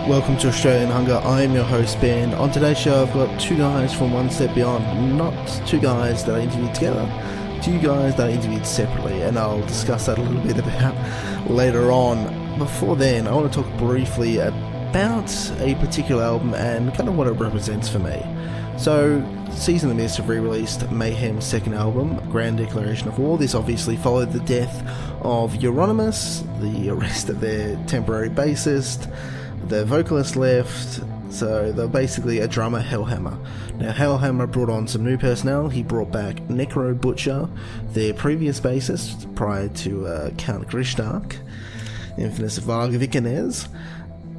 Welcome to Australian Hunger. I am your host, Ben. On today's show, I've got two guys from One Step Beyond. Not two guys that I interviewed together, two guys that I interviewed separately, and I'll discuss that a little bit about later on. Before then, I want to talk briefly about a particular album and kind of what it represents for me. So, Season of the Mist have re-released Mayhem's second album, Grand Declaration of War. This obviously followed the death of Euronymous, the arrest of their temporary bassist. The vocalist left, so they're basically a drummer, Hellhammer. Now, Hellhammer brought on some new personnel. He brought back Necro Butcher, their previous bassist, prior to Count Grishnak, infamous Varga Vikernes.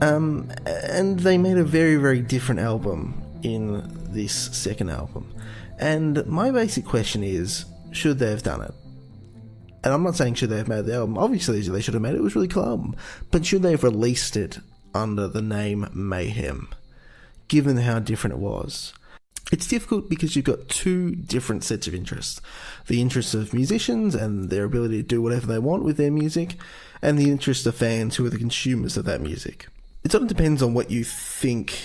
And they made a very, very different album in this second album. And my basic question is, should they have done it? And I'm not saying should they have made the album. Obviously, they should have made it. It was a really cool album. But should they have released it under the name Mayhem, given how different it was? It's difficult because you've got two different sets of interests. The interests of musicians and their ability to do whatever they want with their music, and the interests of fans who are the consumers of that music. It sort of depends on what you think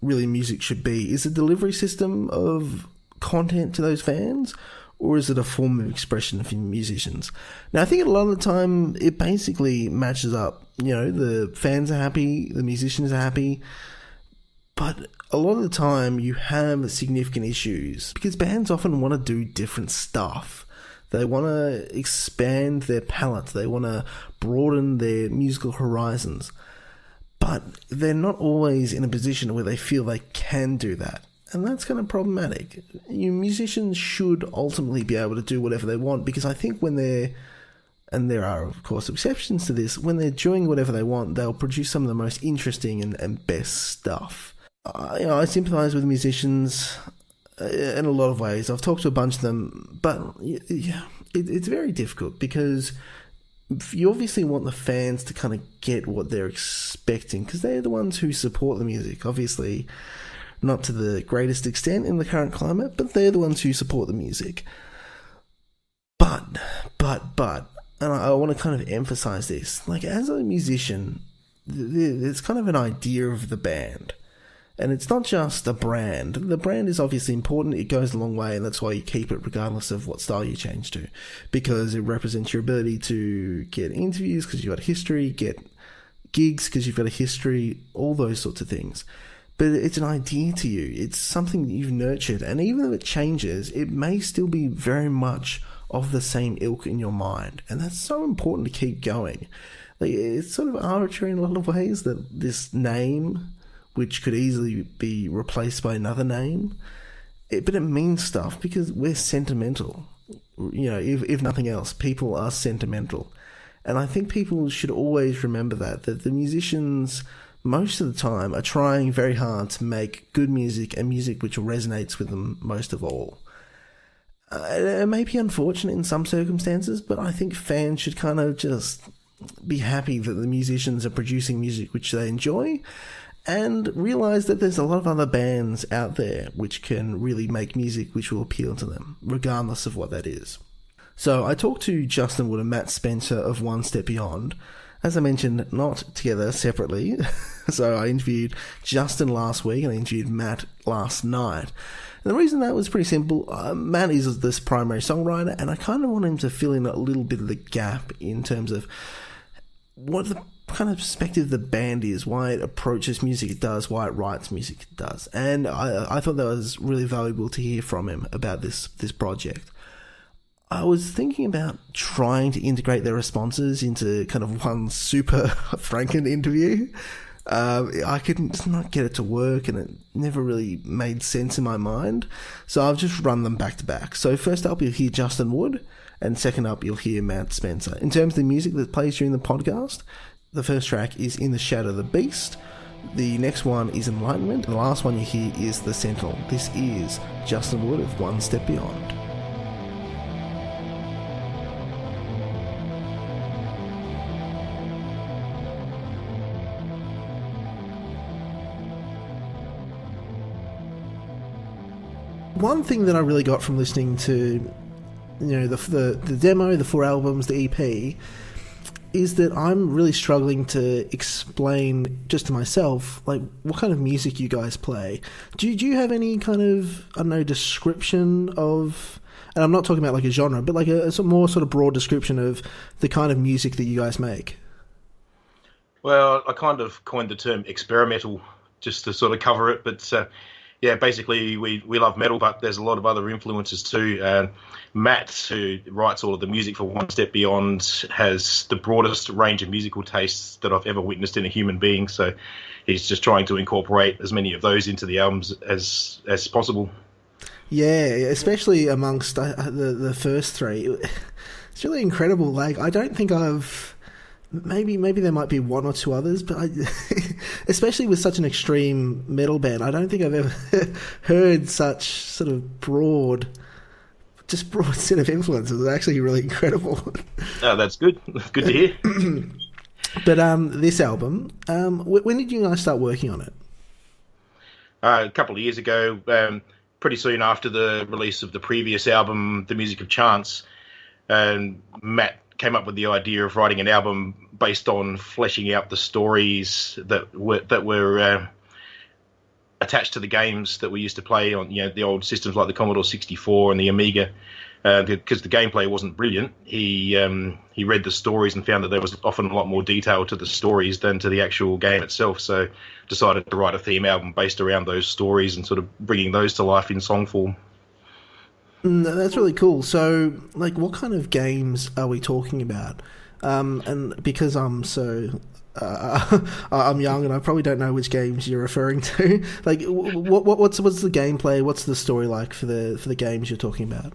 really music should be. Is it a delivery system of content to those fans, or is it a form of expression for musicians? Now, I think a lot of the time it basically matches up. You know, the fans are happy, the musicians are happy, but a lot of the time you have significant issues because bands often want to do different stuff. They want to expand their palette, they want to broaden their musical horizons, but they're not always in a position where they feel they can do that. And that's kind of problematic. Musicians should ultimately be able to do whatever they want, because I think when they're, and there are of course exceptions to this, when they're doing whatever they want, they'll produce some of the most interesting and best stuff. I sympathise with musicians in a lot of ways. I've talked to a bunch of them, but yeah, it's very difficult because you obviously want the fans to kind of get what they're expecting, because they're the ones who support the music, obviously. Not to the greatest extent in the current climate, but they're the ones who support the music. But, and I want to kind of emphasize this, like, as a musician, there's kind of an idea of the band. And it's not just a brand. The brand is obviously important, it goes a long way, and that's why you keep it regardless of what style you change to. Because it represents your ability to get interviews, because you've got a history, get gigs, because you've got a history, all those sorts of things. But it's an idea to you. It's something that you've nurtured. And even if it changes, it may still be very much of the same ilk in your mind. And that's so important to keep going. Like, it's sort of arbitrary in a lot of ways that this name, which could easily be replaced by another name, but it means stuff because we're sentimental. You know, if nothing else, people are sentimental. And I think people should always remember that the musicians, most of the time, are trying very hard to make good music and music which resonates with them most of all. It may be unfortunate in some circumstances, but I think fans should kind of just be happy that the musicians are producing music which they enjoy, and realise that there's a lot of other bands out there which can really make music which will appeal to them, regardless of what that is. So I talked to Justin Wood and Matt Spencer of One Step Beyond. As I mentioned, not together, separately. So I interviewed Justin last week and I interviewed Matt last night. And the reason that was pretty simple, Matt is this primary songwriter, and I kind of want him to fill in a little bit of the gap in terms of what the kind of perspective the band is, why it approaches music it does, why it writes music it does. And I thought that was really valuable to hear from him about this project. I was thinking about trying to integrate their responses into kind of one super Franken interview. I could just not get it to work, and it never really made sense in my mind. So I've just run them back to back. So first up, you'll hear Justin Wood, and second up, you'll hear Matt Spencer. In terms of the music that plays during the podcast, the first track is In the Shadow of the Beast. The next one is Enlightenment, and the last one you hear is The Sentinel. This is Justin Wood of One Step Beyond. One thing that I really got from listening to, the demo, the 4 albums, the EP, is that I'm really struggling to explain just to myself, like, what kind of music you guys play. Do you have any kind of, description of, and I'm not talking about like a genre, but like a more sort of broad description of the kind of music that you guys make? Well, I kind of coined the term experimental just to sort of cover it, but yeah, basically we love metal, but there's a lot of other influences too. Matt, who writes all of the music for One Step Beyond, has the broadest range of musical tastes that I've ever witnessed in a human being. So he's just trying to incorporate as many of those into the albums as possible. Yeah, especially amongst the first 3. It's really incredible. Like, I don't think I've... Maybe there might be 1 or 2 others, but especially with such an extreme metal band, I don't think I've ever heard such sort of broad set of influences. It's actually really incredible. Oh, that's good. Good to hear. But this album, when did you guys start working on it? A couple of years ago, pretty soon after the release of the previous album, The Music of Chance, Matt came up with the idea of writing an album based on fleshing out the stories that were attached to the games that we used to play on, the old systems like the Commodore 64 and the Amiga. Because the gameplay wasn't brilliant, he read the stories and found that there was often a lot more detail to the stories than to the actual game itself. So decided to write a theme album based around those stories and sort of bringing those to life in song form. That's really cool. So, like, what kind of games are we talking about? And because I'm so... I'm young and I probably don't know which games you're referring to. Like, what's the gameplay? What's the story like for the games you're talking about?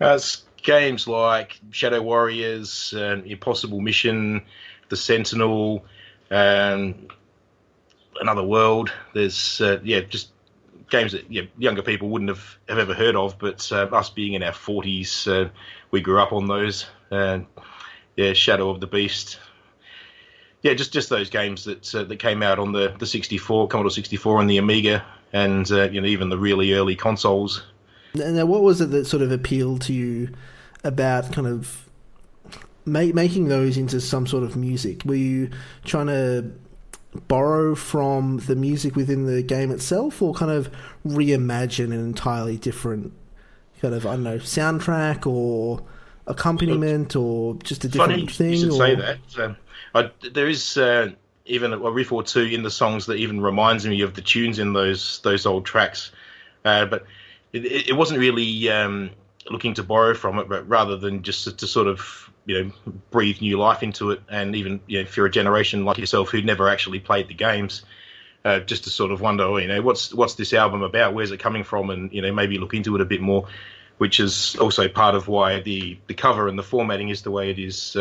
It's games like Shadow Warriors, Impossible Mission, The Sentinel, Another World. There's just games that younger people wouldn't have ever heard of, but us being in our 40s, we grew up on those. Shadow of the Beast. Yeah, just those games that came out on the 64, Commodore 64 and the Amiga, and even the really early consoles. Now, what was it that sort of appealed to you about kind of making those into some sort of music? Were you trying to borrow from the music within the game itself, or kind of reimagine an entirely different kind of, soundtrack or accompaniment, or just a different thing? You should say that. There is even a riff or two in the songs that even reminds me of the tunes in those old tracks, but it wasn't really looking to borrow from it, but rather than just to sort of breathe new life into it. And even if you're a generation like yourself who never actually played the games, just to sort of wonder, what's this album about? Where's it coming from? And maybe look into it a bit more, which is also part of why the cover and the formatting is the way it is.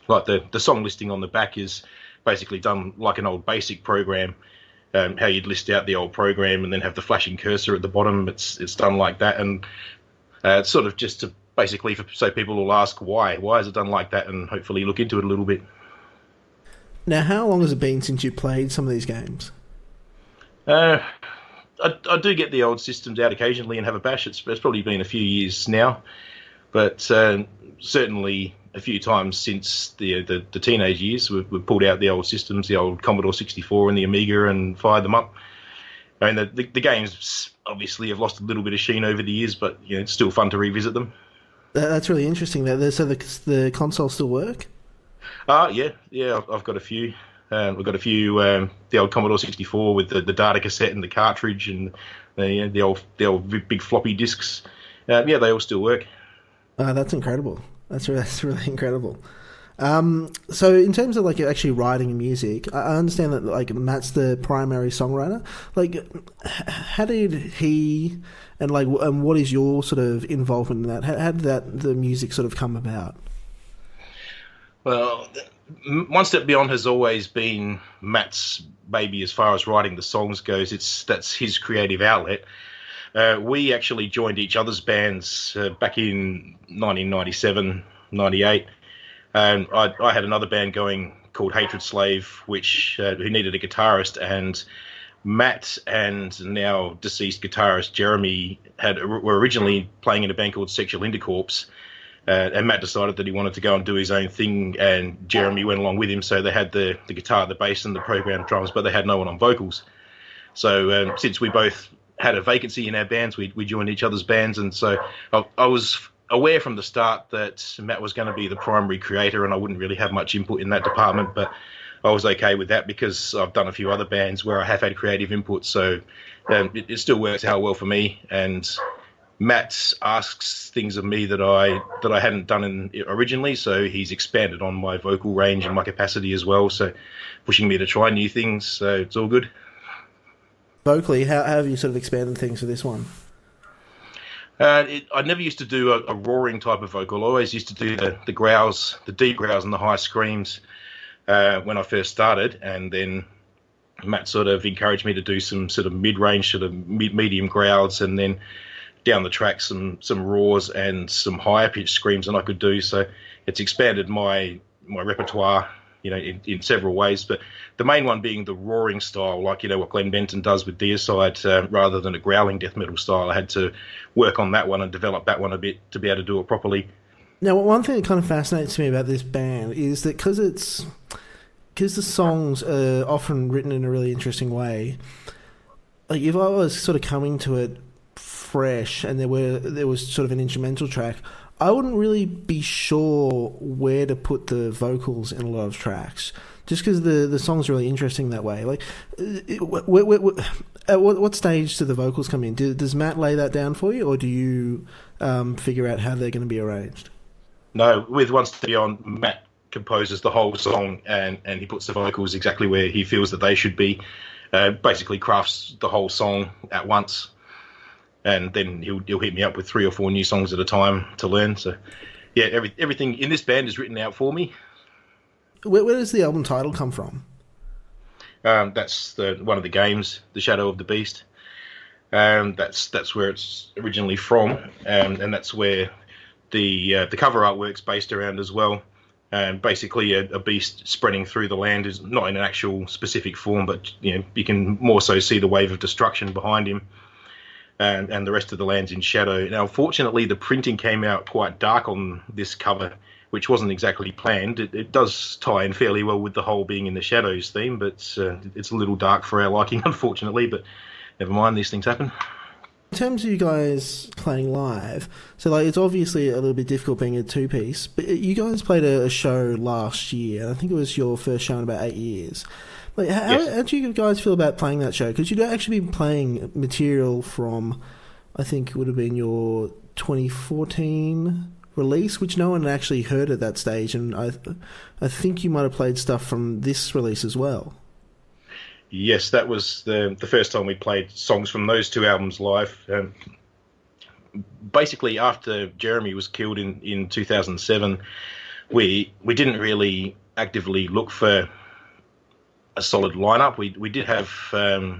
Like the song listing on the back is basically done like an old BASIC program. How you'd list out the old program and then have the flashing cursor at the bottom. It's done like that, and it's sort of just to basically so people will ask why is it done like that, and hopefully look into it a little bit. Now, how long has it been since you played some of these games? I do get the old systems out occasionally and have a bash. It's probably been a few years now, but certainly a few times since the teenage years, we've pulled out the old systems, the old Commodore 64 and the Amiga, and fired them up. I mean, the games obviously have lost a little bit of sheen over the years, but it's still fun to revisit them. That's really interesting. So the consoles still work? Yeah. I've got a few. We've got a few. The old Commodore 64 with the data cassette and the cartridge, and the old big floppy disks. They all still work. That's incredible. That's really incredible. So in terms of like actually writing music, I understand that like Matt's the primary songwriter. Like, how did he and what is your sort of involvement in that? How did the music sort of come about? Well, One Step Beyond has always been Matt's baby as far as writing the songs goes. That's his creative outlet. We actually joined each other's bands back in 1997, 98. And I had another band going called Hatred Slave, who needed a guitarist, and Matt and now deceased guitarist Jeremy were originally playing in a band called Sexual Intercorps, and Matt decided that he wanted to go and do his own thing, and Jeremy went along with him. So they had the guitar, the bass, and the programmed drums, but they had no one on vocals. So since we both had a vacancy in our bands, we joined each other's bands, and so I was aware from the start that Matt was going to be the primary creator, and I wouldn't really have much input in that department, but I was okay with that because I've done a few other bands where I have had creative input, so it still works out well for me. And Matt asks things of me that I hadn't done originally, so he's expanded on my vocal range and my capacity as well, so pushing me to try new things, so it's all good. Vocally, how have you sort of expanded things for this one? I never used to do a roaring type of vocal. I always used to do the growls, the deep growls and the high screams when I first started, and then Matt sort of encouraged me to do some sort of mid-range, sort of medium growls, and then down the track some roars and some higher pitched screams than I could do. So it's expanded my repertoire, in several ways, but the main one being the roaring style, like, what Glenn Benton does with Deicide, rather than a growling death metal style. I had to work on that one and develop that one a bit to be able to do it properly. Now, one thing that kind of fascinates me about this band is that because the songs are often written in a really interesting way, like if I was sort of coming to it fresh and there was sort of an instrumental track, I wouldn't really be sure where to put the vocals in a lot of tracks, just because the song's really interesting that way. Like, at what stage do the vocals come in? Does Matt lay that down for you, or do you figure out how they're going to be arranged? No, with One Step Beyond, Matt composes the whole song, and he puts the vocals exactly where he feels that they should be. Basically crafts the whole song at once. And then he'll hit me up with 3 or 4 new songs at a time to learn. So, yeah, everything in this band is written out for me. Where does the album title come from? That's one of the games, The Shadow of the Beast. That's where it's originally from, and that's where the cover artwork's based around as well. Basically, a beast spreading through the land is not in an actual specific form, but you can more so see the wave of destruction behind him. And the rest of the land's in shadow. Now, fortunately, the printing came out quite dark on this cover, which wasn't exactly planned. It does tie in fairly well with the whole being in the shadows theme, but it's a little dark for our liking, unfortunately, but never mind, these things happen. In terms of you guys playing live, so like it's obviously a little bit difficult being a two-piece, but you guys played a show last year, and I think it was your first show in about 8 years. Like, how do you guys feel about playing that show? Because you'd actually been playing material from, I think it would have been your 2014 release, which no one actually heard at that stage, and I think you might have played stuff from this release as well. Yes, that was the first time we played songs from those 2 albums live. Basically, after Jeremy was killed in 2007, we didn't really actively look for a solid lineup. We did have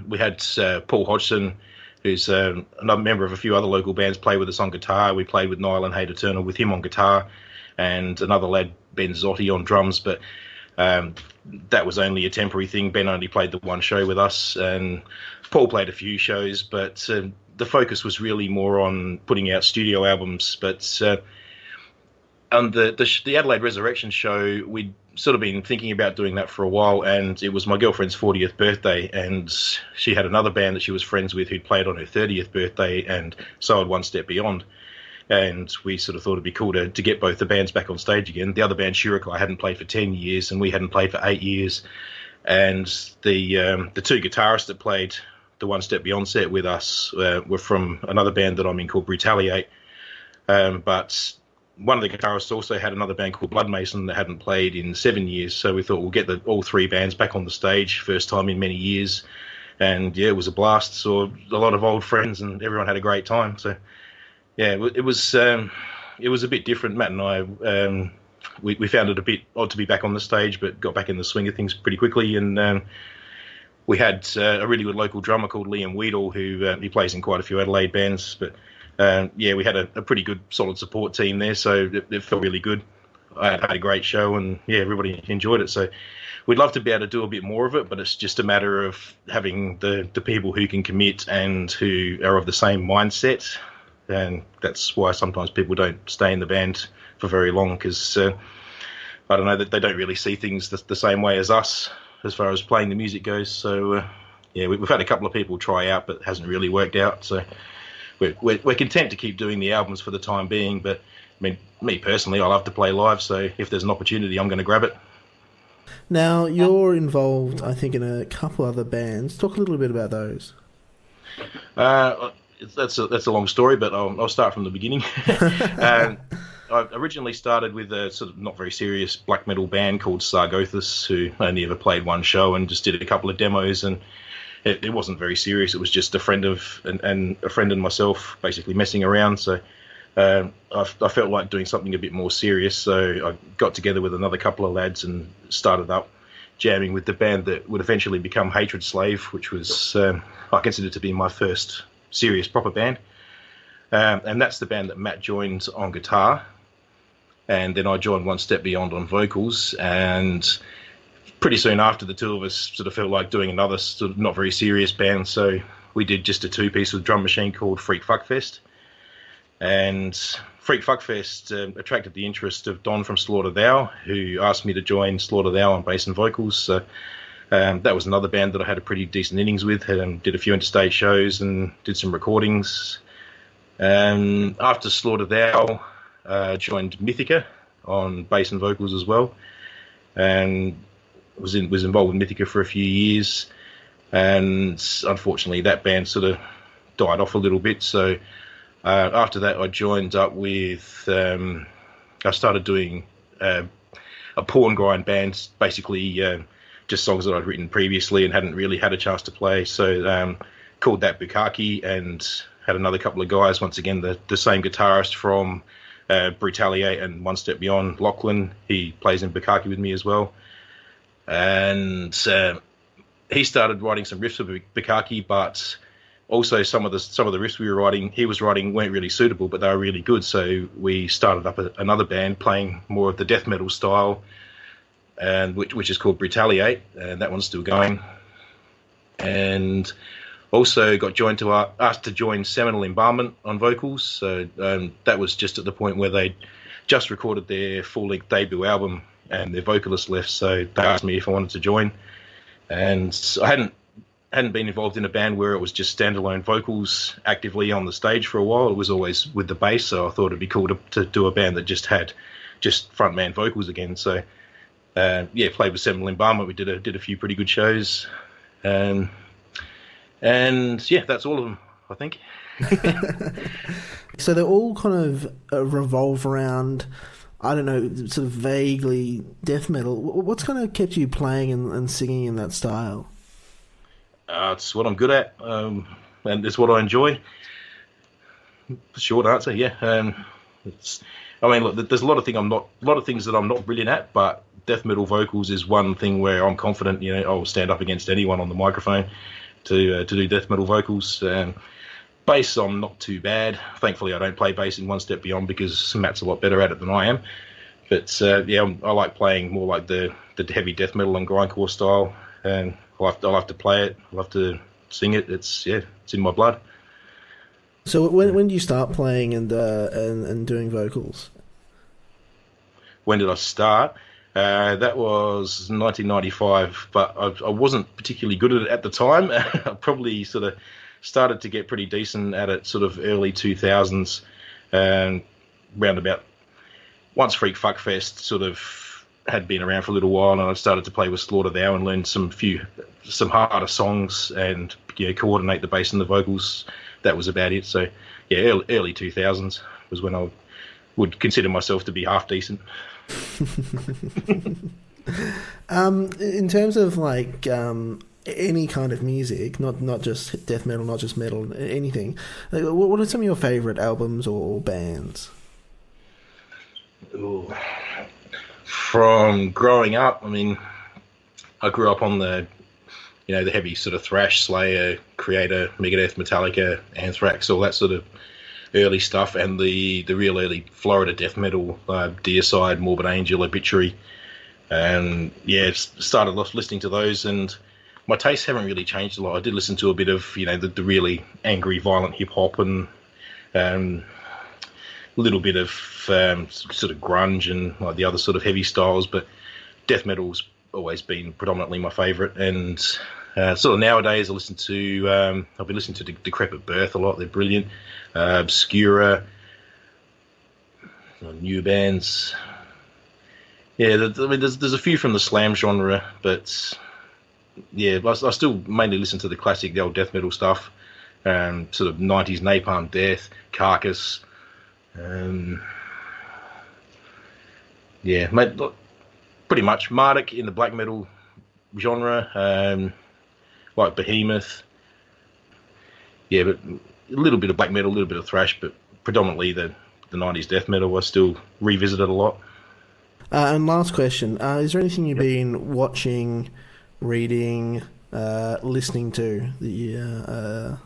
we had Paul Hodgson, who's another member of a few other local bands, play with us on guitar. We played with Niall and Hate Eternal with him on guitar, and another lad, Ben Zotti, on drums. But that was only a temporary thing. Ben only played the one show with us, and Paul played a few shows. But the focus was really more on putting out studio albums. But on the Adelaide Resurrection show, we'd sort of been thinking about doing that for a while, and it was my girlfriend's 40th birthday, and she had another band that she was friends with who'd played on her 30th birthday, and so had One Step Beyond. And we sort of thought it'd be cool to get both the bands back on stage again. The other band, Shurikai, hadn't played for 10 years, and we hadn't played for 8 years. And the 2 guitarists that played the One Step Beyond set with us were from another band that I'm in called Brutaliate. But one of the guitarists also had another band called Blood Mason that hadn't played in 7 years, so we thought we'll get all three bands back on the stage, first time in many years. And yeah, it was a blast. Saw a lot of old friends, and everyone had a great time. So yeah, it was a bit different. Matt and I, we found it a bit odd to be back on the stage, but got back in the swing of things pretty quickly. And we had a really good local drummer called Liam Weedle, who he plays in quite a few Adelaide bands. But yeah, we had a pretty good, solid support team there, so it felt really good. I had a great show, and yeah, everybody enjoyed it. So we'd love to be able to do a bit more of it, but it's just a matter of having the people who can commit and who are of the same mindset. And that's why sometimes people don't stay in the band for very long, because I don't know, that they don't really see things the same way as us as far as playing the music goes. So yeah, we've had a couple of people try out, but it hasn't really worked out. So we're content to keep doing the albums for the time being. But I mean, me personally, I love to play live, so if there's an opportunity, I'm going to grab it. Now, you're involved, I think, in a couple other bands. Talk a little bit about those. That's a long story, but I'll start from the beginning. I originally started with a sort of not very serious black metal band called Sargothus, who only ever played one show and just did a couple of demos, and it wasn't very serious. It was just a friend and myself basically messing around. So I felt like doing something a bit more serious, so I got together with another couple of lads and started up jamming with the band that would eventually become Hatred Slave, which was I consider to be my first serious proper band. And that's the band that Matt joined on guitar, and then I joined One Step Beyond on vocals. And pretty soon after, the two of us sort of felt like doing another sort of not very serious band, so we did just a two-piece with drum machine called Freak Fuckfest. And Freak Fuckfest attracted the interest of Don from Slaughter Thou, who asked me to join Slaughter Thou on bass and vocals. So that was another band that I had a pretty decent innings with. Did a few interstate shows and did some recordings. After Slaughter Thou, joined Mythica on bass and vocals as well, and was involved with Mythica for a few years. And unfortunately, that band sort of died off a little bit. So after that, I joined up with. I started doing a porn grind band, basically just songs that I'd written previously and hadn't really had a chance to play. So called that Bukaki, and had another couple of guys. Once again, the same guitarist from Brutaliate and One Step Beyond, Lachlan. He plays in Bukaki with me as well. And he started writing some riffs for Bukaki, but also some of the riffs he was writing weren't really suitable, but they were really good. So we started up another band playing more of the death metal style, and which is called Brutaliate, and that one's still going. And also got asked to join Seminole Embalmment on vocals. So that was just at the point where they just recorded their full-length debut album, and their vocalist left, so they asked me if I wanted to join. And I hadn't been involved in a band where it was just standalone vocals actively on the stage for a while. It was always with the bass, so I thought it'd be cool to do a band that just had just frontman vocals again. So played with Sentinel Embalmment. We did a few pretty good shows, and yeah, that's all of them, I think. So they all kind of revolve around, I don't know, sort of vaguely death metal. What's kind of kept you playing and singing in that style? It's what I'm good at, and it's what I enjoy. Short answer, yeah. Look, there's a lot of things that I'm not brilliant at, but death metal vocals is one thing where I'm confident. I'll stand up against anyone on the microphone to do death metal vocals. Bass, I'm not too bad. Thankfully, I don't play bass in One Step Beyond because Matt's a lot better at it than I am. But I like playing more like the heavy death metal and grindcore style, and I like to play it. I love to sing it. It's in my blood. So when do you start playing and doing vocals? When did I start? That was 1995, but I wasn't particularly good at it at the time. I probably sort of started to get pretty decent at it sort of early 2000s, round about once Freak Fuckfest sort of had been around for a little while, and I started to play with Slaughter Thou and learn some harder songs and coordinate the bass and the vocals. That was about it. So yeah, early 2000s was when I would consider myself to be half decent. In terms of like any kind of music, not just death metal, not just metal, anything, like, what are some of your favourite albums or bands? Ooh. From growing up, I mean, I grew up on the heavy sort of thrash, Slayer, Creator, Megadeth, Metallica, Anthrax, all that sort of early stuff, and the real early Florida death metal, Deicide, Morbid Angel, Obituary, and started off listening to those, and my tastes haven't really changed a lot. I did listen to a bit of the really angry, violent hip hop, and a little bit of sort of grunge and like the other sort of heavy styles, but death metal's always been predominantly my favourite. And sort of nowadays, I've been listening to Decrepit Birth a lot. They're brilliant. Obscura, new bands. Yeah, there's a few from the slam genre, but yeah, I still mainly listen to the classic, the old death metal stuff. Sort of 90s Napalm Death, Carcass. Pretty much Marduk in the black metal genre, like Behemoth. Yeah, but a little bit of black metal, a little bit of thrash, but predominantly the 90s death metal I still revisit it a lot. And last question, is there anything you've been watching, reading, listening to that you...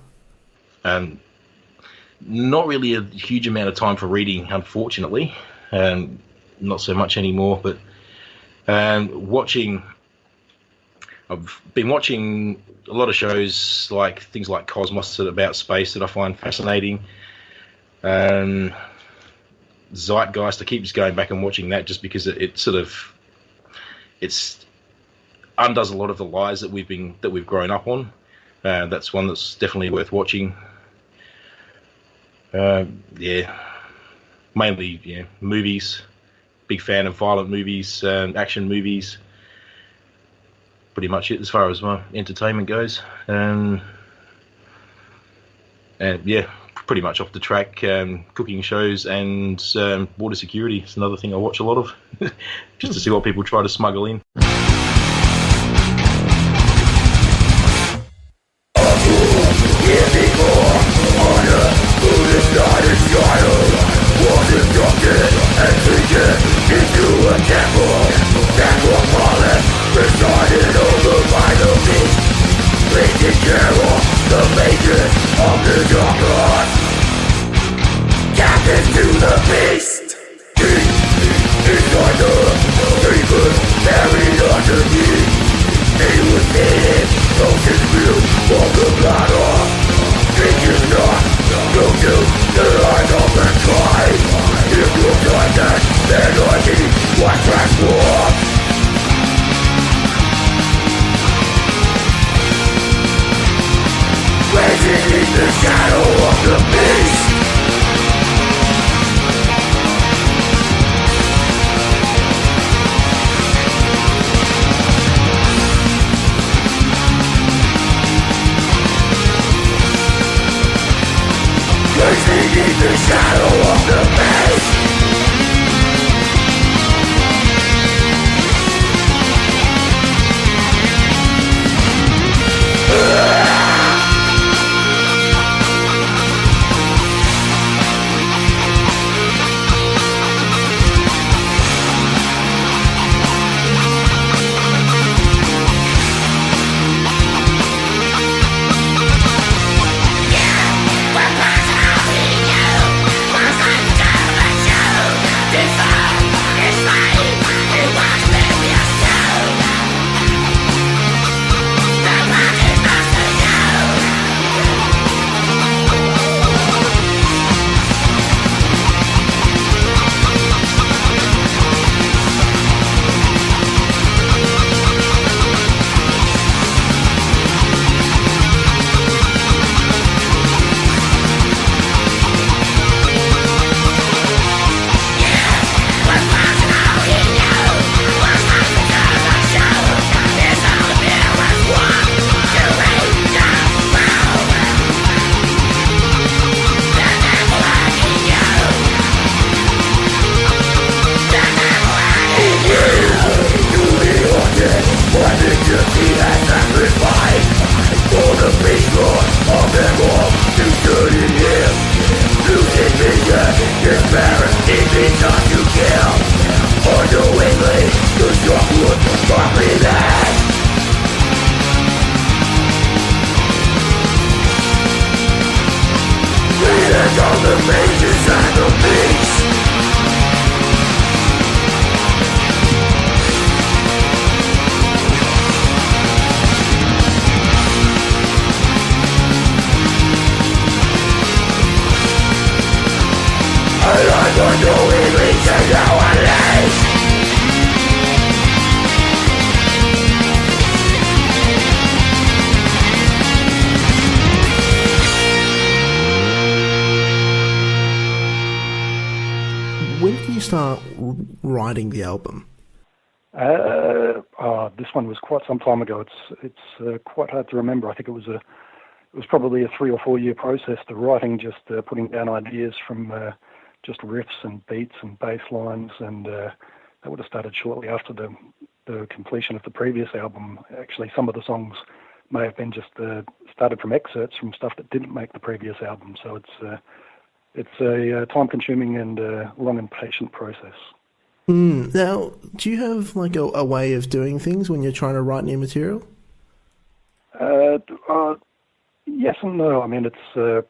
Not really a huge amount of time for reading, unfortunately. Not so much anymore, but watching... I've been watching a lot of shows, like things like Cosmos about space that I find fascinating. Zeitgeist, I keep just going back and watching that just because it undoes a lot of the lies that we've grown up on. That's one that's definitely worth watching. Mainly movies. Big fan of violent movies, action movies. Pretty much it as far as my entertainment goes. Pretty much off the track, cooking shows and border security. It's another thing I watch a lot of, just to see what people try to smuggle in. Presided over by the beast, taking care of the making of the darkness. Captain to the beast. Deep inside the deepest, buried underneath. He was needed, ocean view of the battle. Think is not, go to the eyes of mankind. If you're darkness, then I need what transforms. Raging in the shadow of the beast. Raging in the shadow of the beast. writing the album? This one was quite some time ago. It's quite hard to remember. I think it was probably a 3 or 4 year process. The writing, just putting down ideas from just riffs and beats and bass lines, and that would have started shortly after the completion of the previous album. Actually, some of the songs may have been just started from excerpts from stuff that didn't make the previous album. So it's a time-consuming and long and patient process. Now, do you have like a way of doing things when you're trying to write new material? Yes and no. I mean, it's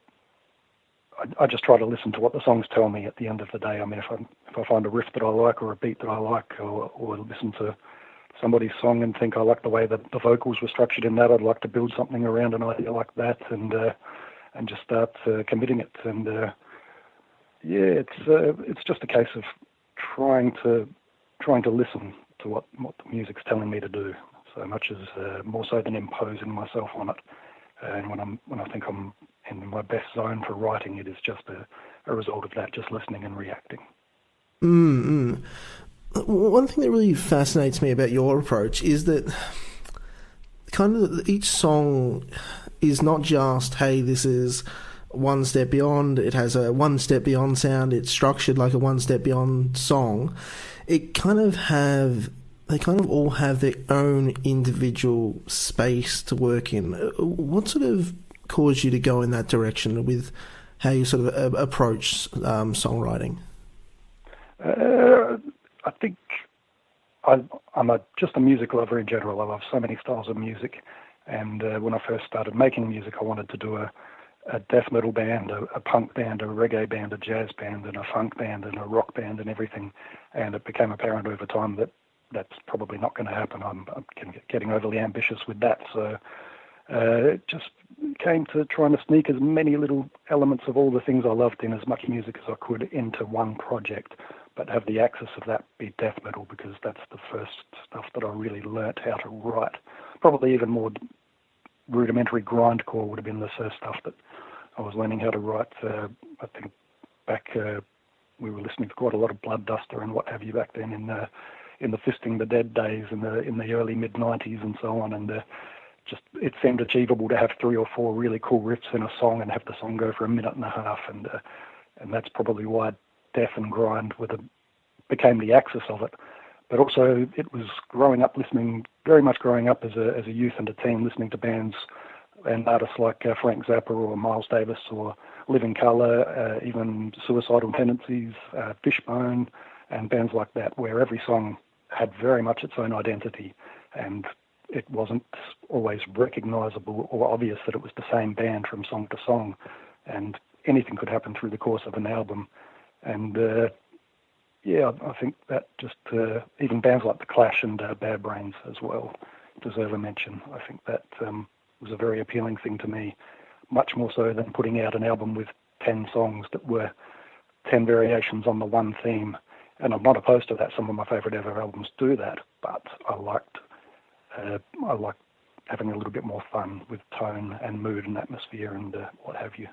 I just try to listen to what the songs tell me at the end of the day. I mean, if I find a riff that I like or a beat that I like, or listen to somebody's song and think I like the way that the vocals were structured in that, I'd like to build something around an idea like that, and just start committing it. And it's just a case of trying to listen to what the music's telling me to do, so much as more so than imposing myself on it. And when I think I'm in my best zone for writing, it is just a result of that, just listening and reacting. One thing that really fascinates me about your approach is that kind of each song is not just, hey, this is one step beyond, it has a one step beyond sound, it's structured like a one step beyond song. They kind of all have their own individual space to work in. What sort of caused you to go in that direction with how you sort of approach songwriting? I think I'm just a music lover in general. I love so many styles of music, and when I first started making music, I wanted to do a death metal band, a punk band, a reggae band, a jazz band, and a funk band, and a rock band, and everything. And it became apparent over time that that's probably not going to happen. I'm getting overly ambitious with that. So it just came to trying to sneak as many little elements of all the things I loved in as much music as I could into one project, but have the axis of that be death metal, because that's the first stuff that I really learnt how to write. Probably even more rudimentary grindcore would have been the first stuff that I was learning how to write. I think back we were listening to quite a lot of Blood Duster and what have you back then in the Fisting the Dead days in the early mid-90s and so on, and just it seemed achievable to have 3 or 4 really cool riffs in a song and have the song go for a minute and a half, and that's probably why death and grind became the axis of it. But also it was very much growing up as a youth and a teen, listening to bands and artists like Frank Zappa or Miles Davis or Living Colour, even Suicidal Tendencies, Fishbone, and bands like that, where every song had very much its own identity, and it wasn't always recognisable or obvious that it was the same band from song to song, and anything could happen through the course of an album. And I think that just even bands like The Clash and Bad Brains as well deserve a mention. I think that was a very appealing thing to me, much more so than putting out an album with 10 songs that were 10 variations on the one theme. And I'm not opposed to that. Some of my favourite ever albums do that, but I liked having a little bit more fun with tone and mood and atmosphere and what have you.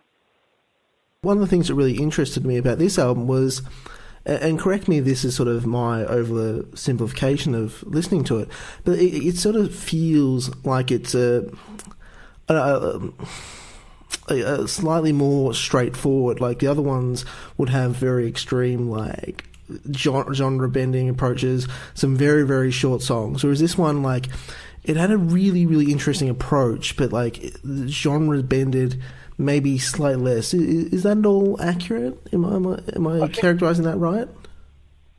One of the things that really interested me about this album was, and correct me if this is sort of my oversimplification of listening to it, but it sort of feels like it's a slightly more straightforward. Like the other ones would have very extreme, like genre bending approaches, some very, very short songs. Whereas this one, like, it had a really, really interesting approach, but like genre bended maybe slightly less. Is that at all accurate? Am I characterizing that right?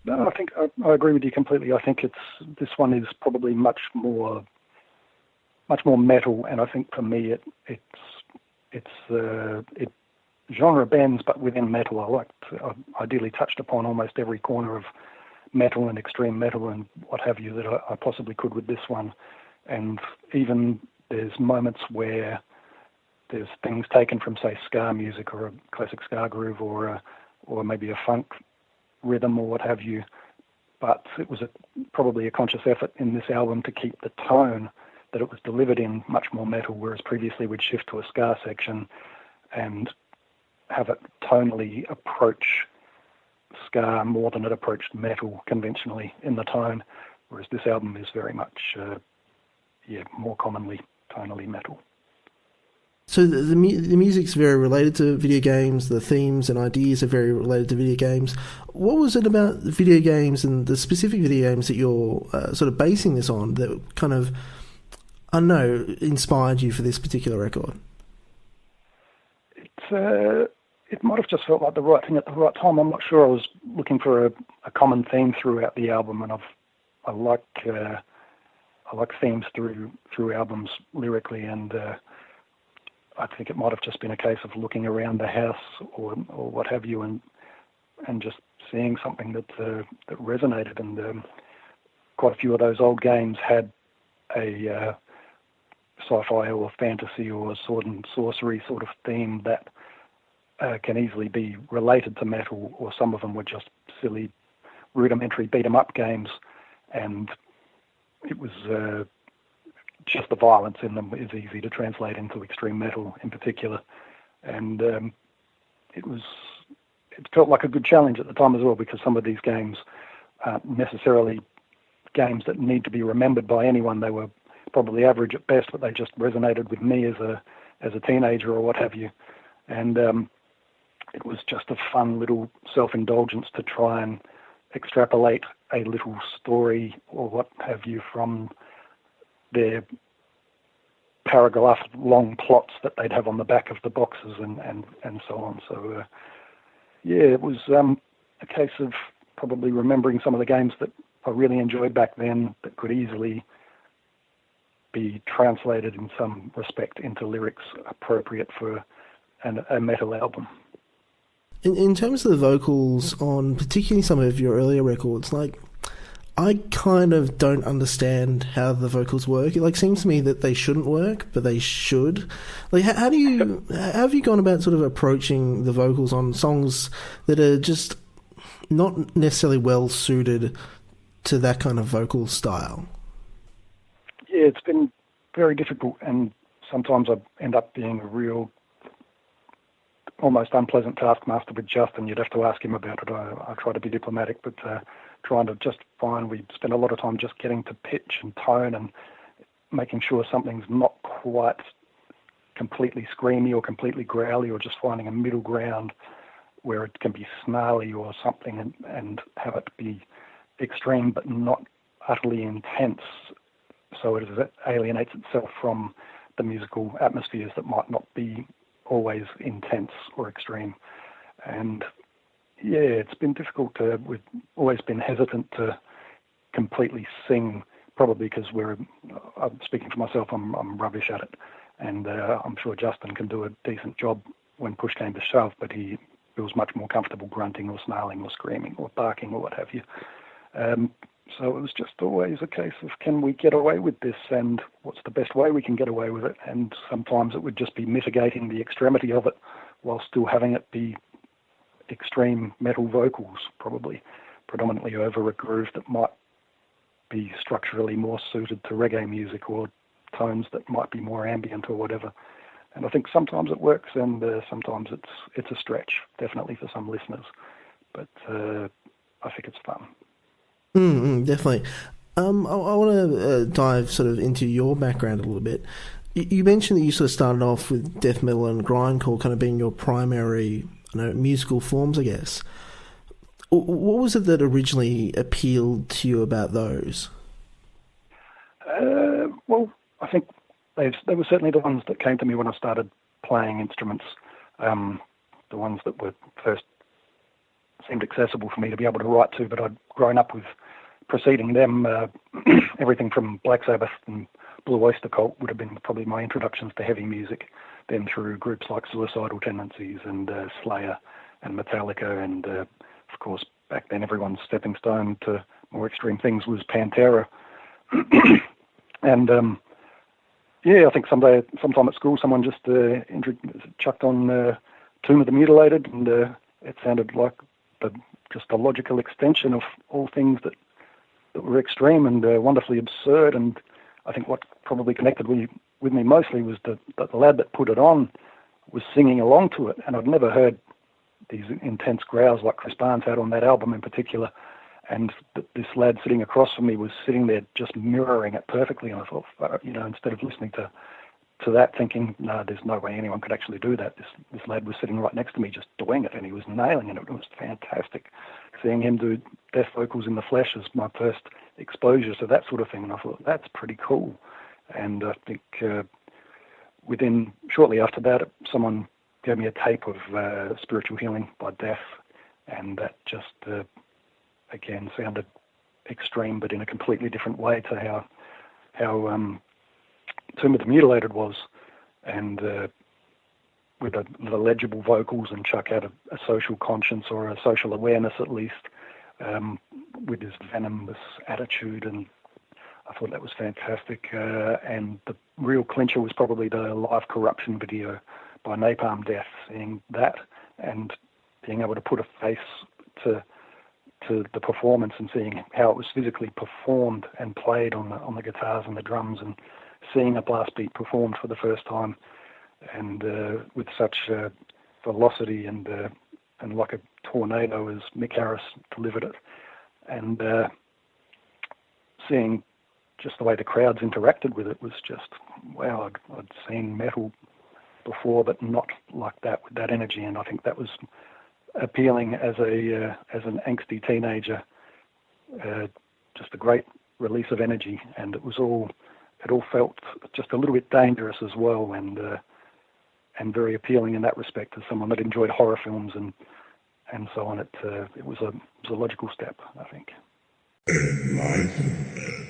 No, I think I agree with you completely. I think this one is probably much more metal, and I think for me it genre bends, but within metal. I ideally touched upon almost every corner of metal and extreme metal and what have you that I possibly could with this one. And even there's moments where there's things taken from, say, ska music or a classic ska groove or maybe a funk rhythm or what have you. But it was probably a conscious effort in this album to keep the tone that it was delivered in much more metal, whereas previously we'd shift to a ska section and have it tonally approach ska more than it approached metal conventionally in the tone, whereas this album is very much, more commonly tonally metal. So the music's very related to video games, the themes and ideas are very related to video games. What was it about the video games and the specific video games that you're sort of basing this on that kind of, I don't know, inspired you for this particular record? It might have just felt like the right thing at the right time. I'm not sure. I was looking for a common theme throughout the album, and I like themes through albums lyrically, and I think it might have just been a case of looking around the house or what have you, and just seeing something that resonated. And quite a few of those old games had a sci-fi or fantasy or sword and sorcery sort of theme that can easily be related to metal, or some of them were just silly, rudimentary beat-em-up games, and it was just the violence in them is easy to translate into extreme metal in particular, and it felt like a good challenge at the time as well, because some of these games aren't necessarily games that need to be remembered by anyone. They were probably average at best, but they just resonated with me as a teenager or what have you, and it was just a fun little self-indulgence to try and extrapolate a little story or what have you from their paragraph long plots that they'd have on the back of the boxes and so on. So it was a case of probably remembering some of the games that I really enjoyed back then that could easily be translated in some respect into lyrics appropriate for a metal album. In terms of the vocals on particularly some of your earlier records, like, I kind of don't understand how the vocals work. It seems to me that they shouldn't work, but they should. How have you gone about sort of approaching the vocals on songs that are just not necessarily well suited to that kind of vocal style? Yeah, it's been very difficult, and sometimes I end up being a real almost unpleasant taskmaster with Justin. You'd have to ask him about it. I try to be diplomatic, but trying to just find, we spend a lot of time just getting to pitch and tone and making sure something's not quite completely screamy or completely growly, or just finding a middle ground where it can be snarly or something, and have it be extreme but not utterly intense, so it alienates itself from the musical atmospheres that might not be always intense or extreme. And it's been difficult. We've always been hesitant to completely sing, probably because I'm speaking for myself, I'm rubbish at it, and I'm sure Justin can do a decent job when push came to shove, but he feels much more comfortable grunting or snarling or screaming or barking or what have you. So it was just always a case of, can we get away with this, and what's the best way we can get away with it? And sometimes it would just be mitigating the extremity of it while still having it be extreme metal vocals, probably predominantly over a groove that might be structurally more suited to reggae music, or tones that might be more ambient or whatever. And I think sometimes it works, and sometimes it's a stretch, definitely for some listeners. But I think it's fun. Definitely. I want to dive sort of into your background a little bit. You mentioned that you sort of started off with death metal and grindcore kind of being your primary, musical forms, I guess. What was it that originally appealed to you about those? Well, I think they were certainly the ones that came to me when I started playing instruments. The ones that were first seemed accessible for me to be able to write to, but I'd grown up with preceding them. Everything from Black Sabbath and Blue Oyster Cult would have been probably my introductions to heavy music, then through groups like Suicidal Tendencies and Slayer and Metallica, and of course back then everyone's stepping stone to more extreme things was Pantera. And I think sometime at school someone just chucked on Tomb of the Mutilated, and it sounded like just a logical extension of all things that were extreme and wonderfully absurd. And I think what probably connected with me mostly was that the lad that put it on was singing along to it, and I'd never heard these intense growls like Chris Barnes had on that album in particular. And this lad sitting across from me was sitting there just mirroring it perfectly. And I thought, instead of listening to that, thinking, no, there's no way anyone could actually do that. This lad was sitting right next to me just doing it, and he was nailing it. It was fantastic. Seeing him do death vocals in the flesh is my first exposure to that sort of thing, and I thought, that's pretty cool. And I think shortly after that, someone gave me a tape of Spiritual Healing by Death, and that just, again, sounded extreme, but in a completely different way to how Tomb of the Mutilated was, and with the legible vocals, and Chuck had a social conscience, or a social awareness at least, with his venomous attitude, and I thought that was fantastic. And the real clincher was probably the Live Corruption video by Napalm Death, seeing that and being able to put a face to the performance and seeing how it was physically performed and played on the guitars and the drums, and seeing a blast beat performed for the first time, and with such velocity and like a tornado as Mick Harris delivered it, and seeing just the way the crowds interacted with it was just, wow, I'd seen metal before, but not like that, with that energy, and I think that was appealing as an angsty teenager, just a great release of energy, and it all felt just a little bit dangerous as well, and very appealing in that respect to someone that enjoyed horror films and so on. It was a logical step, I think. Enlightenment.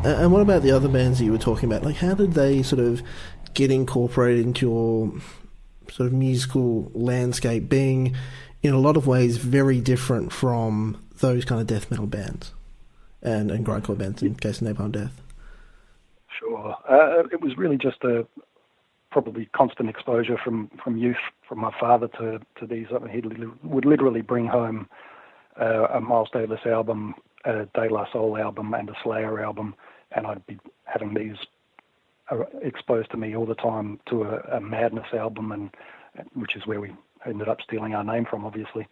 And what about the other bands that you were talking about? Like, how did they sort of get incorporated into your sort of musical landscape, being in a lot of ways very different from those kind of death metal bands and grindcore bands in case of Napalm Death? Sure. It was really just a probably constant exposure from youth, from my father to these. I mean, he would literally bring home a Miles Davis album, a De La Soul album, and a Slayer album, and I'd be having these exposed to me all the time, to a Madness album, and which is where we ended up stealing our name from, obviously.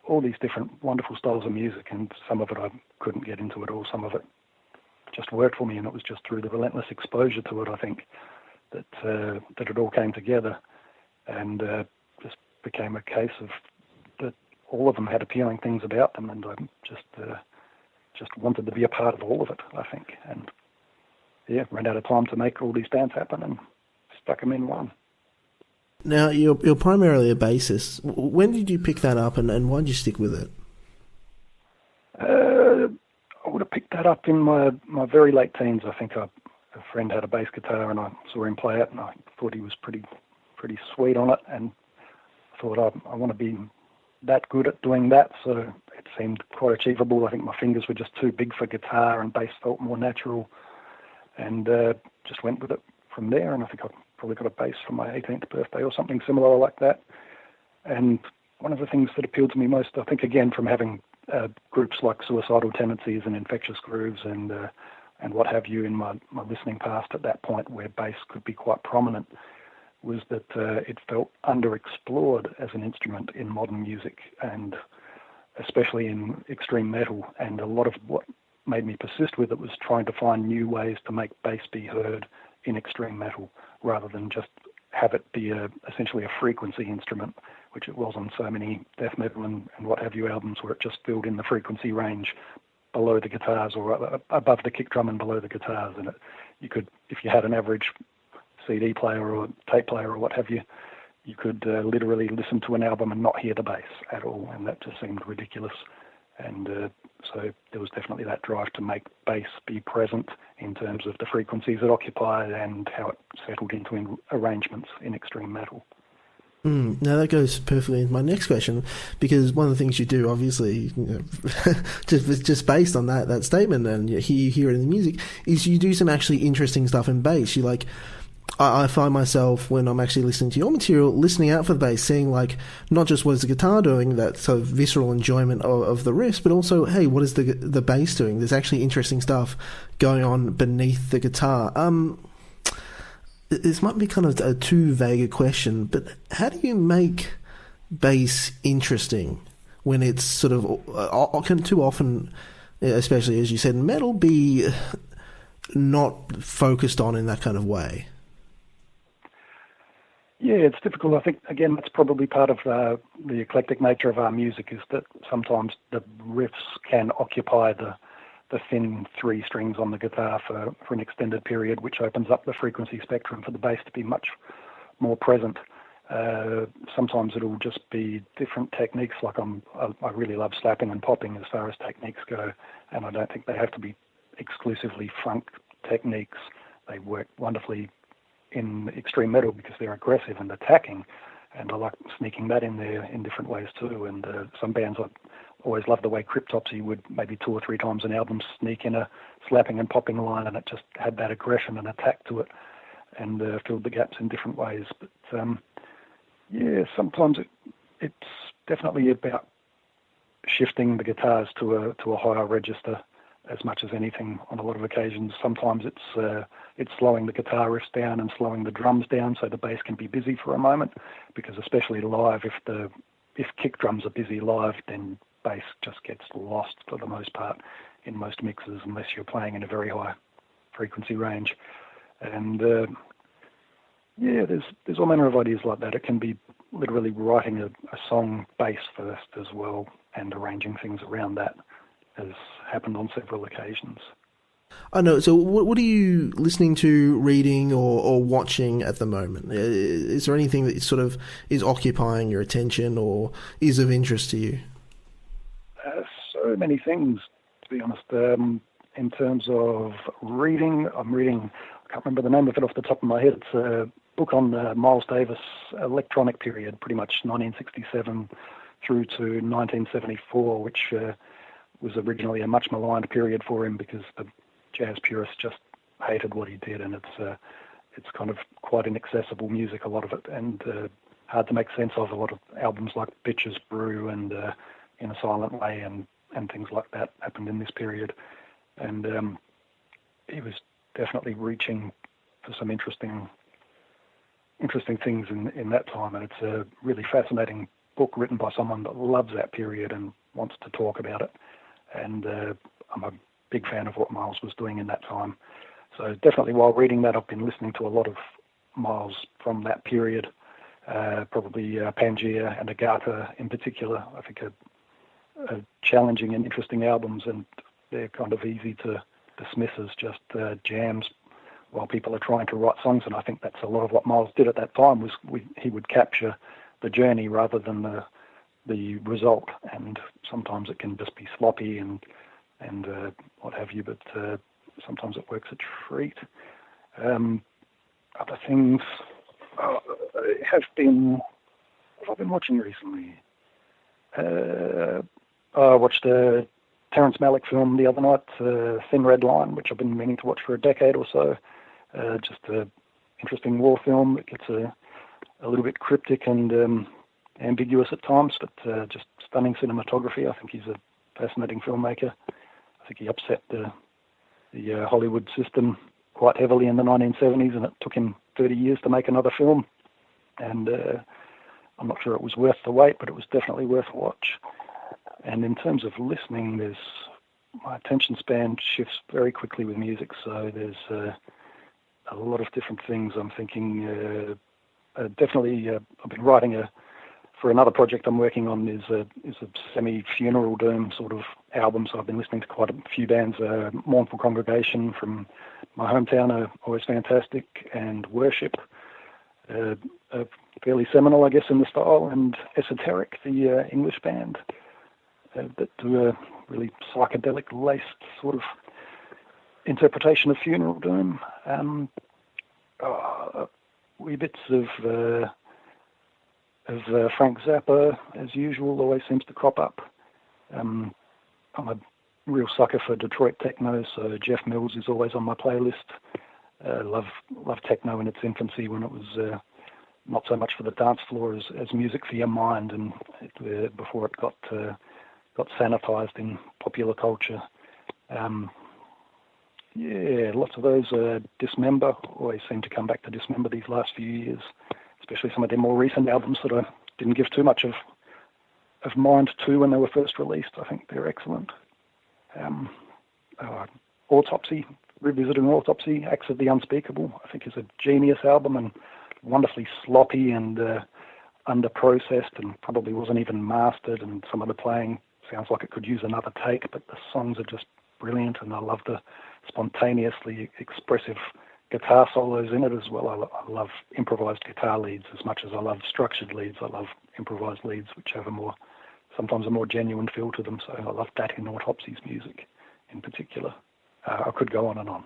All these different wonderful styles of music, and some of it I couldn't get into at all. Some of it just worked for me, and it was just through the relentless exposure to it, I think, that it all came together, and just became a case of that all of them had appealing things about them, and I just wanted to be a part of all of it, I think, and ran out of time to make all these bands happen and stuck them in one. Now, you're primarily a bassist. When did you pick that up, and why did you stick with it? I would have picked that up in my very late teens. I think a friend had a bass guitar, and I saw him play it, and I thought he was pretty sweet on it, and I thought I want to be that good at doing that, so it seemed quite achievable. I think my fingers were just too big for guitar, and bass felt more natural, and just went with it from there, and I think I probably got a bass for my 18th birthday or something similar like that. And one of the things that appealed to me most, I think, again, from having groups like Suicidal Tendencies and Infectious Grooves and what have you in my listening past at that point, where bass could be quite prominent, was that it felt underexplored as an instrument in modern music, and especially in extreme metal. And a lot of what made me persist with it was trying to find new ways to make bass be heard in extreme metal, rather than just have it be essentially a frequency instrument, which it was on so many death metal and what have you albums, where it just filled in the frequency range below the guitars, or above the kick drum and below the guitars. And you could, if you had an average CD player or tape player or what have you, you could literally listen to an album and not hear the bass at all, and that just seemed ridiculous. And so there was definitely that drive to make bass be present in terms of the frequencies it occupied and how it settled into arrangements in extreme metal. Now that goes perfectly into my next question, because one of the things you do, obviously, just based on that statement, and you hear it in the music, is you do some actually interesting stuff in bass. You I find myself, when I'm actually listening to your material, listening out for the bass, seeing not just what is the guitar doing, that sort of visceral enjoyment of the riffs, but also, hey, what is the bass doing? There's actually interesting stuff going on beneath the guitar. This might be kind of a too vague a question, but how do you make bass interesting when it's sort of can too often, especially as you said in metal, be not focused on in that kind of way? Yeah, it's difficult. I think, again, that's probably part of the eclectic nature of our music, is that sometimes the riffs can occupy the thin three strings on the guitar for an extended period, which opens up the frequency spectrum for the bass to be much more present. Sometimes it'll just be different techniques. I really love slapping and popping as far as techniques go, and I don't think they have to be exclusively funk techniques. They work wonderfully in extreme metal because they're aggressive and attacking, and I like sneaking that in there in different ways too. And some bands, I always loved the way Cryptopsy would maybe 2 or 3 times an album sneak in a slapping and popping line, and it just had that aggression and attack to it, and filled the gaps in different ways. But sometimes it's definitely about shifting the guitars to a higher register as much as anything. On a lot of occasions, sometimes it's slowing the guitar riffs down and slowing the drums down so the bass can be busy for a moment, because especially live, if kick drums are busy live, then bass just gets lost for the most part in most mixes, unless you're playing in a very high frequency range. And there's all manner of ideas like that. It can be literally writing a song bass first as well, and arranging things around that, has happened on several occasions. I know. So what are you listening to, reading, or watching at the moment? Is there anything that sort of is occupying your attention or is of interest to you? So many things, to be honest. in terms of reading, I can't remember the name of it off the top of my head. It's a book on the Miles Davis electronic period, pretty much 1967 through to 1974, which was originally a much maligned period for him because the jazz purists just hated what he did, and it's kind of quite inaccessible music, a lot of it, and hard to make sense of. A lot of albums like Bitches Brew and In a Silent Way and things like that happened in this period. And he was definitely reaching for some interesting things in that time. And it's a really fascinating book written by someone that loves that period and wants to talk about it. And I'm a big fan of what Miles was doing in that time. So definitely while reading that, I've been listening to a lot of Miles from that period, probably Pangea and Agata in particular. I think are challenging and interesting albums, and they're kind of easy to dismiss as just jams while people are trying to write songs. And I think that's a lot of what Miles did at that time, was he would capture the journey rather than the result. And sometimes it can just be sloppy and what have you, but sometimes it works a treat. Other things have been, what have I been watching recently? I watched a Terrence Malick film the other night, Thin Red Line, which I've been meaning to watch for a decade or so. Just an interesting war film. It gets a little bit cryptic and ambiguous at times, but just stunning cinematography. I think he's a fascinating filmmaker. I think he upset the Hollywood system quite heavily in the 1970s, and it took him 30 years to make another film. And I'm not sure it was worth the wait, but it was definitely worth a watch. And in terms of listening, my attention span shifts very quickly with music, so there's a lot of different things I'm thinking. Definitely, I've been writing for another project I'm working on is a semi-funeral doom sort of album, so I've been listening to quite a few bands. Mournful Congregation from my hometown are always fantastic, and Worship, fairly seminal, I guess, in the style, and Esoteric, the English band, that do a really psychedelic-laced sort of interpretation of funeral doom. Wee bits of Frank Zappa, as usual, always seems to crop up. I'm a real sucker for Detroit techno, so Jeff Mills is always on my playlist. Love techno in its infancy, when it was not so much for the dance floor as music for your mind, and before it got sanitized in popular culture. Lots of those. Dismember, always seem to come back to Dismember these last few years, especially some of their more recent albums that I didn't give too much of mind to when they were first released. I think they're excellent. Autopsy, revisiting Autopsy, Acts of the Unspeakable, I think is a genius album, and wonderfully sloppy and under-processed, and probably wasn't even mastered, and some of the playing sounds like it could use another take, but the songs are just brilliant, and I love the spontaneously expressive guitar solos in it as well. I love improvised guitar leads as much as I love structured leads. I love improvised leads, which have sometimes a more genuine feel to them, so I love that in Autopsy's music in particular. I could go on and on.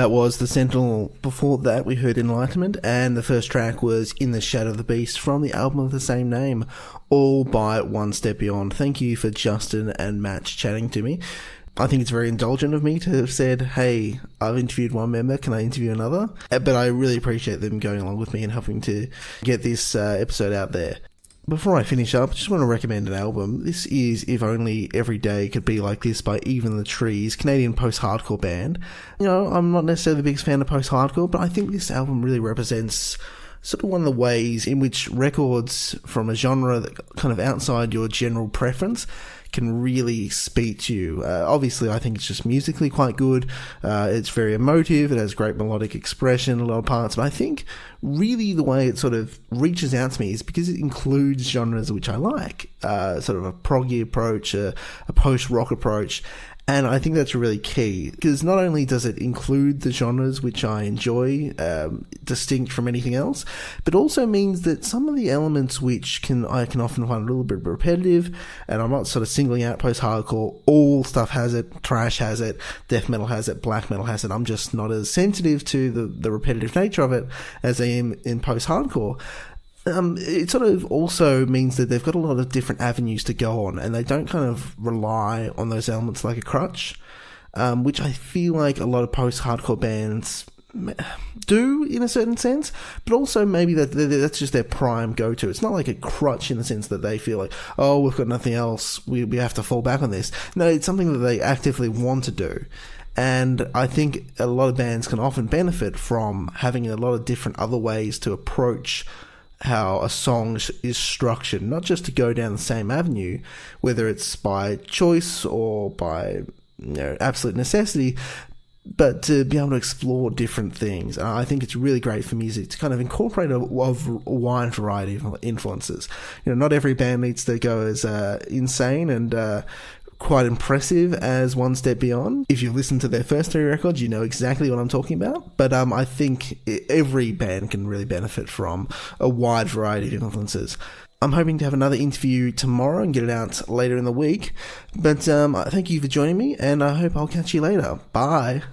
That was the Sentinel. Before that, we heard Enlightenment, and the first track was In the Shadow of the Beast from the album of the same name, all by One Step Beyond. Thank you for Justin and Matt chatting to me. I think it's very indulgent of me to have said, hey, I've interviewed one member, can I interview another? But I really appreciate them going along with me and helping to get this episode out there. Before I finish up, I just want to recommend an album. This is If Only Every Day Could Be Like This by Even the Trees, Canadian post-hardcore band. You know, I'm not necessarily the biggest fan of post-hardcore, but I think this album really represents sort of one of the ways in which records from a genre that kind of outside your general preference can really speak to you. Obviously, I think it's just musically quite good. It's very emotive. It has great melodic expression in a lot of parts. But I think really the way it sort of reaches out to me is because it includes genres which I like. Sort of a proggy approach, a post-rock approach. And I think that's really key, because not only does it include the genres which I enjoy, distinct from anything else, but also means that some of the elements which I can often find a little bit repetitive, and I'm not sort of singling out post-hardcore, all stuff has it, thrash has it, death metal has it, black metal has it. I'm just not as sensitive to the repetitive nature of it as I am in post-hardcore. It sort of also means that they've got a lot of different avenues to go on, and they don't kind of rely on those elements like a crutch, which I feel like a lot of post-hardcore bands do in a certain sense, but also maybe that's just their prime go-to. It's not like a crutch in the sense that they feel like, oh, we've got nothing else, we have to fall back on this. No, it's something that they actively want to do. And I think a lot of bands can often benefit from having a lot of different other ways to approach how a song is structured, not just to go down the same avenue, whether it's by choice or by absolute necessity, but to be able to explore different things. And I think it's really great for music to kind of incorporate a wide variety of influences. Not every band needs to go as insane and quite impressive as One Step Beyond. If you've listened to their first 3 records, you know exactly what I'm talking about. But I think every band can really benefit from a wide variety of influences. I'm hoping to have another interview tomorrow and get it out later in the week. But thank you for joining me, and I hope I'll catch you later. Bye.